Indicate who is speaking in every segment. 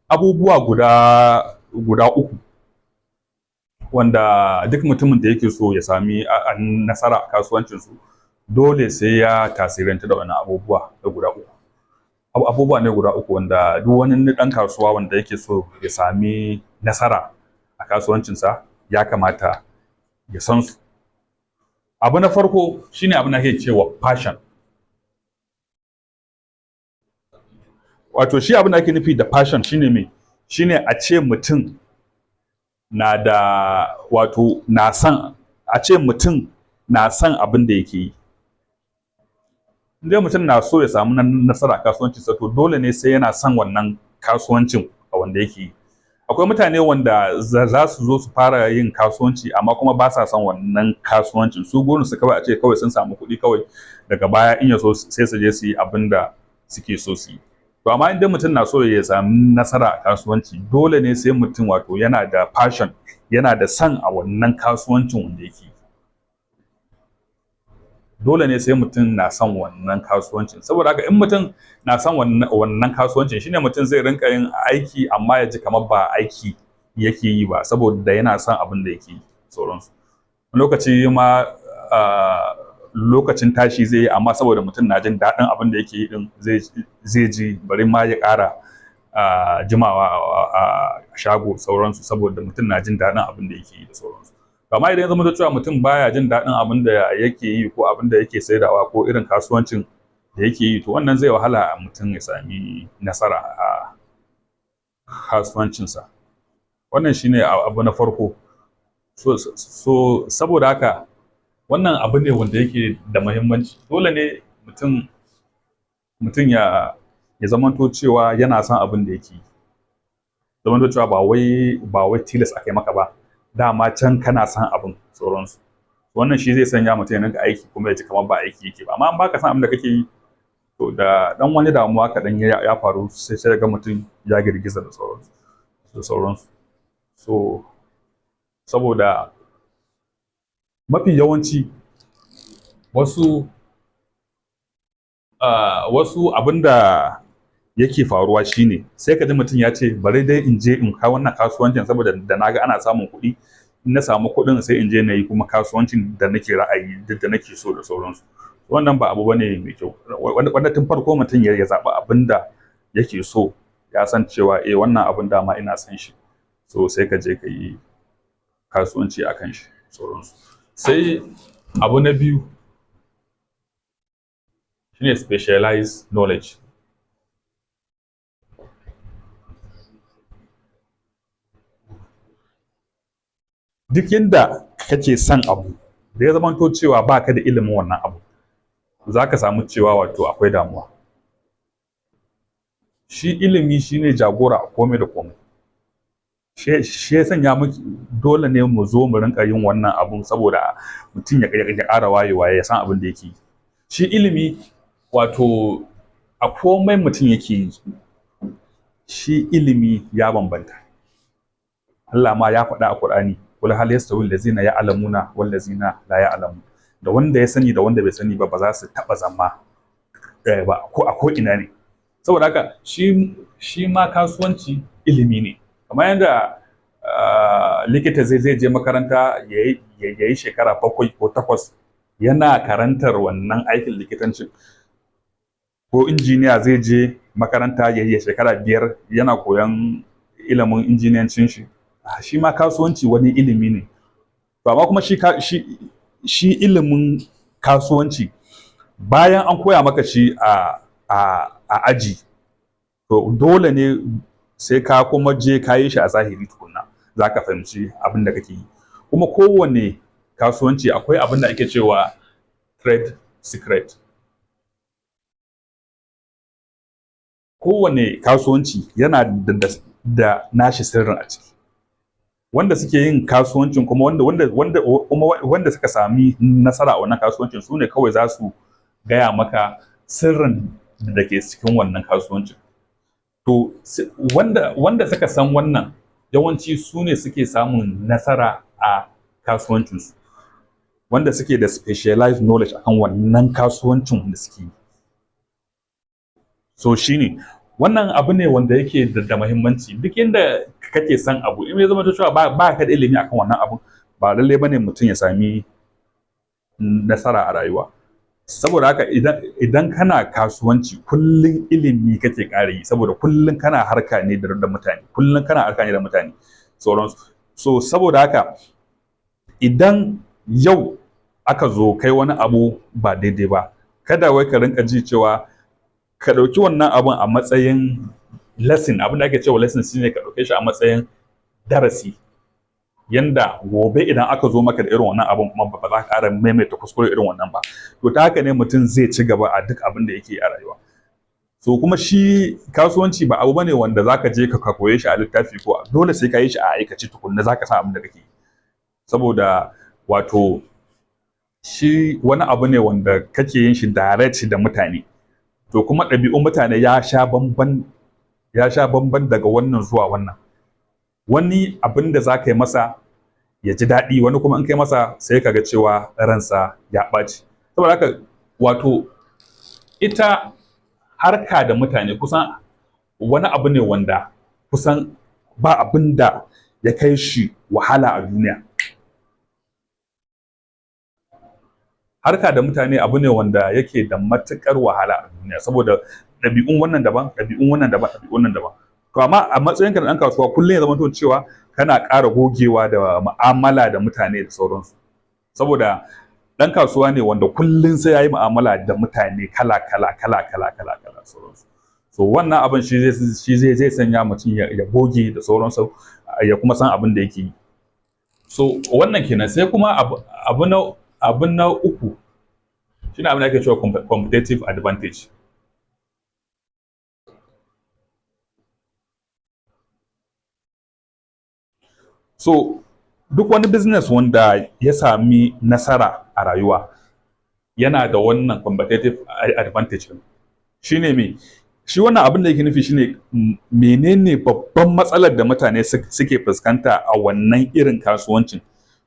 Speaker 1: abubuwa guda uku wanda duk mutumin da yake so ya sami nasara a kasuwancinsu dole sai ya tasiranta da wannan abubuwa da guda uku. Abubuwa ne guda uku wanda duk wani ɗan kasuwa wanda yake so ya sami nasara a kasuwancinsa ya kamata ya san su. Abu na farko shine abin da ake cewa passion. Wato shi abin da ake nufi da passion shine me? Shine a ce mutum na da wato na son a ce mutum na son abin da yake yi. Indai mutum na so ya samu nasara a kasuwancinsa to dole ne sai yana son wannan kasuwancin a wanda yake yi. Akwai mutane wanda za su zo su fara yin kasuwanci amma kuma ba sa son wannan kasuwancin, su burin su kawai a ce kawai sun samu kuɗi kawai daga baya in ya so sai su je su yi abin da suke so su yi. To amma idan mutum na so ya samu nasara a kasuwanci dole ne sai mutum wato yana da passion, yana da son a wannan kasuwancin wanda yake yi. Dole ne sai mutum na son wannan kasuwancin, saboda haka in mutum na son wannan kasuwancin shine mutum zai rinka yin aiki amma ya ji kamar ba aiki yake yi ba saboda yana son abin da yake yi sauransu. Lokaci ma lokacin tashi zai yi amma saboda mutum na jin daɗin abin da yake yi din zai ji bari ma ya ƙara jimawa a shago sauransu saboda mutum na jin daɗin abin da yake yi da sauransu. Amma idan ya zama da cewa mutum baya jin daɗin abin da yake yi ko abin da yake saidawa ko irin kasuwancin da yake yi to wannan zai wahala mutum ya sami nasara a kasuwancinsa. Wannan shine abu na farko. So saboda haka wannan abu ne wanda yake da muhimmanci. Dole ne mutum ya zamanto cewa yana son abin da yake yi. Zamanto cewa ba wai tilas aka yi maka ba. Dama can kana son abin sauransu. Wannan shi zai sanya mutum ya rinka aiki kuma ya ji kamar ba aiki yake ba. Amma in baka son abin da kake yi to da dan wani damuwa kaɗan ya faru sai ga mutum ya girgiza da sauransu. So saboda mafi yawanci wasu abinda yake faruwa shine sai ka ji mutum ya ce bari dai in je in kai wannan kasuwancin saboda da naga ana samun kuɗi, in na samu kuɗin sai in je na yi kuma kasuwancin da nake ra'ayi da nake so da sauransu. Wannan ba abu bane mai kyau. Wanda tun farko mutum ya zaɓi abin da yake so, ya san cewa wannan abin dama ina son shi, so sai ka je ka yi kasuwanci akan shi sauransu. Sai abu na biyu shine specialized knowledge. Duk yanda kake son abu da ya zamanto cewa baka da ilimin wannan abu za ka samu cewa wato akwai damuwa. Shi ilimi shine jagora a komai da komai. Shi ya sanya dole ne mu zo mu rinka yin wannan abun saboda mutum ya ƙara wayewa ya san abin da yake yi. Shi ilimi wato a komai mutum yake yi shi ilimi ya bambanta. Allah ma ya faɗa a Qur'ani qul hal yastawi allazina ya'lamuna wal ladzina la ya'lamun. Da wanda ya sani da wanda bai sani ba za su taɓa zama ba ko ina ne. Saboda haka shi ma kasuwanci ilimi ne. Kamar yadda likita zai je makaranta ya yi shekara 7 ko 8 yana karantar wannan aikin likitancin, ko injiniya zai je makaranta ya yi shekara 5 yana koyon ilimin injiniyancin shi. Shi ma kasuwanci wani ilimi ne. To amma kuma shi ilimin kasuwanci bayan an koya maka shi a aji to dole ne sai ka kuma je ka yi shi a zahiri tukunna za ka fahimci abin da kake yi. Kuma kowane kasuwanci akwai abin da ake cewa trade secret. Kowane kasuwanci yana da nashi sirrin a ciki. Wanda suke yin kasuwancin kuma wanda suka sami nasara a wannan kasuwancin su ne kawai za su gaya maka sirrin da ke cikin wannan kasuwancin. To wanda suka san wannan yawanci su ne suke samun nasara a kasuwancinsu, wanda suke da specialized knowledge akan wannan kasuwancin da suke yi. So shine wannan abu ne wanda yake da muhimmanci. Duk inda kake son abu in ya zama cewa ba ka da ilimi akan wannan abun, ba lallai bane mutum ya sami nasara a rayuwa. Saboda haka idan kana kasuwanci kullum ilimi kake ƙara yi, saboda kullum kana harka ne da mutane, kullum kana harka ne da mutane sauransu. So saboda haka idan yau aka zo kai wani abu ba daidai ba, kada wai ka rinka ji cewa ka ɗauki wannan abun a matsayin lesson. Abin da ake cewa lesson shine ka ɗauke shi a matsayin darasi, yanda gobe idan aka zo maka da irin wannan abun kuma ba za ka ƙara maimaita kuskure irin wannan ba. To ta haka ne mutum zai ci gaba a duk abin da yake a rayuwa. So kuma shi kasuwanci ba abu bane wanda zaka je ka koye shi a littafi, ko dole sai ka yi shi a aikace tukunna zaka san abin da kake yi. Saboda wato shi wani abu ne wanda kake yin shi direct da mutane, to kuma ɗabi'un mutane ya sha bamban daga wannan zuwa wannan. Wani abin da za ka yi masa ya ji daɗi, wani kuma in kai masa sai ka ga cewa ransa ya ɓaci. Saboda haka wato ita harka da mutane kusan wani abu ne wanda kusan ba abin da ya kai shi wahala a duniya. Harka da mutane abu ne wanda yake da matuƙar wahala a duniya, saboda ɗabi'un wannan daban, ɗabi'un wannan daban, ɗabi'un wannan daban. To amma a matsayinka na ɗan kasuwa kullum ya zama cewa kana ƙara gogewa da mu'amala da mutane da sauransu. Saboda ɗan kasuwa ne wanda kullum sai ya yi mu'amala da mutane kala sauransu. So wannan abin shi zai sanya mutum ya goge da sauransu, ya kuma san abin da yake yi. So wannan kenan. Sai kuma abu na uku shine abin da ake cewa competitive advantage. So duk wani business wanda ya sami nasara a rayuwa yana da wannan competitive advantage din. Shine me? Shi wannan abin da yake nufi shine menene babban matsalar da mutane suke fuskanta a wannan irin kasuwancin.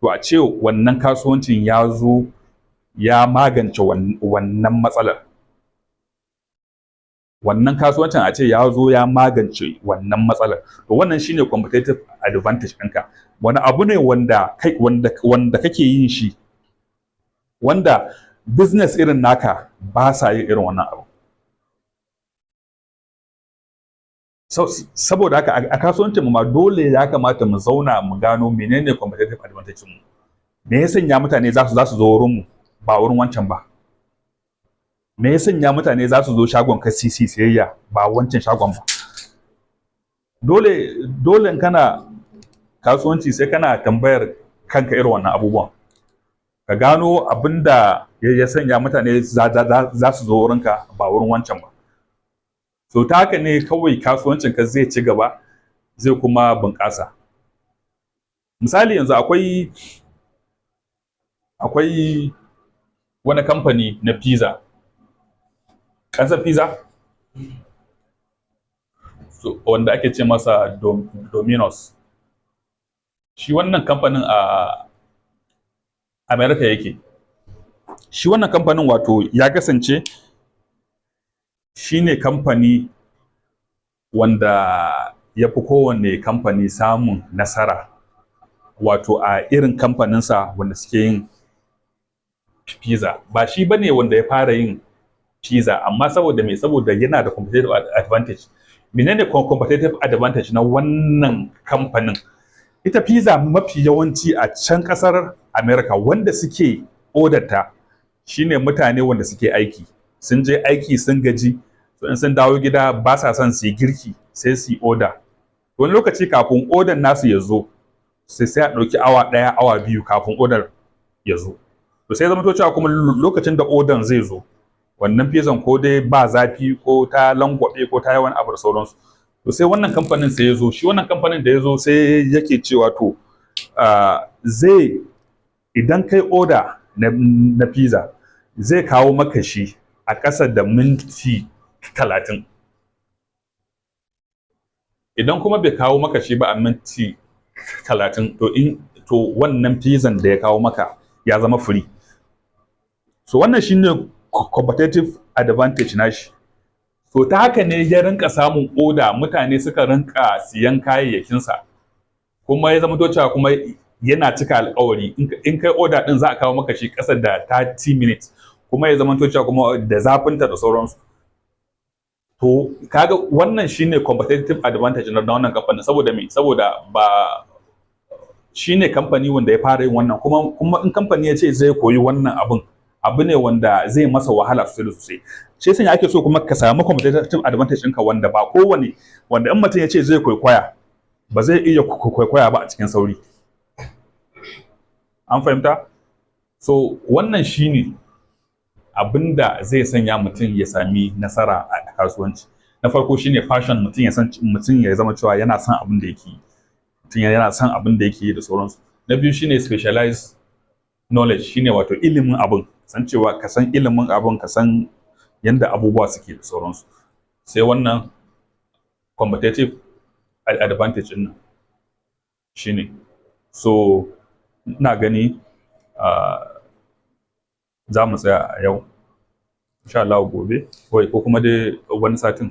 Speaker 1: To a ce wannan kasuwancin ya zo ya magance wannan matsalar. Wannan kasuwancin a ce ya zo ya magance wannan matsalar. To wannan shine competitive advantage ɗinka. Wani abu ne wanda kake yin shi, wanda business irin naka ba sa yin irin wannan abu. Saboda haka a kasuwancin mu ma dole ya kamata mu zauna mu gano menene competitive advantage mu. Me ya sanya mutane za su zo wurin mu ba wurin wancan ba? Me ya sanya mutane za su zo shagon ka siyayya ba wancan shagon ba? Dole in kana kasuwanci sai kana tambayar kanka irin wannan abubuwan. Ka gano abin da ya sanya mutane za su zo wurinka ba wurin wancan ba. So ta haka ne kawai kasuwancinka zai ci gaba, zai kuma bunƙasa. Misali yanzu akwai wani kamfani na pizza. Ƙasar pizza? So, wanda ake ce masa Domino's. Shi wannan kamfanin a America yake. Shi wannan kamfanin wato ya kasance shine kamfani wanda ya fi kowanne kamfani samun nasara, wato a irin kamfaninsa wanda suke yin pizza. Ba shi bane wanda ya fara yin pizza, amma saboda yana da competitive advantage. Menene competitive advantage na wannan kamfanin? Ita pizza mafi yawanci a can ƙasar America wanda suke odata shine mutane wanda suke aiki. Sun je aiki sun gaji, so in sun dawo gida ba sa son su yi girki sai su yi oda. Wani lokaci kafin odan nasu ya zo sai a ɗauki awa ɗaya awa biyu kafin odar ya zo. To sai zama cewa kuma lokacin da odan zai zo wannan pizzan ko dai ba zafi ko ta langwabe ko ta yi wani abu da sauransu. To sai wannan kamfanin sai ya zo, shi wannan kamfanin da ya zo sai yake cewa to idan kai oda na pizza zai kawo maka shi a ƙasa da minti 30. Idan kuma bai kawo maka shi ba a minti 30 to wannan pizzan da ya kawo maka ya zama free. So wannan shine competitive advantage nashi. to ta haka ne ya rinka samun oda, mutane suka rinka siyan kayayyakinsa, kuma ya zama cewa kuma yana cika alkawari. In kai oda din za a kawo maka shi ƙasa da 30 minutes, kuma ya zama cewa kuma da zafinta da sauransu. To kaga wannan shine competitive advantage na wannan kamfani. Saboda me? Saboda ba shine kamfani wanda ya fara yin wannan, kuma in kamfani ya ce zai koyi wannan abu ne wanda zai masa wahala sosai da sosai. Shi yasa ake so kuma ka samu competitive advantage ɗinka wanda ba kowane, wanda in mutum ya ce zai kwaikwaya ba zai iya kwaikwaya ba a cikin sauri. An fahimta? So wannan shine abinda zai sanya mutum ya sami nasara a kasuwanci. Na farko shine passion, mutum ya zama cewa yana son abin da yake yi. Mutum yana son abin da yake yi da sauransu. Na biyu shine specialized knowledge, shine wato ilimin abin, san cewa ka san ilimin abin, ka san yanda abubuwa suke da sauransu. Sai wannan competitive advantage ɗin nan shine. So ina gani za mu tsaya a yau, insha Allah gobe ko kuma dai wani satin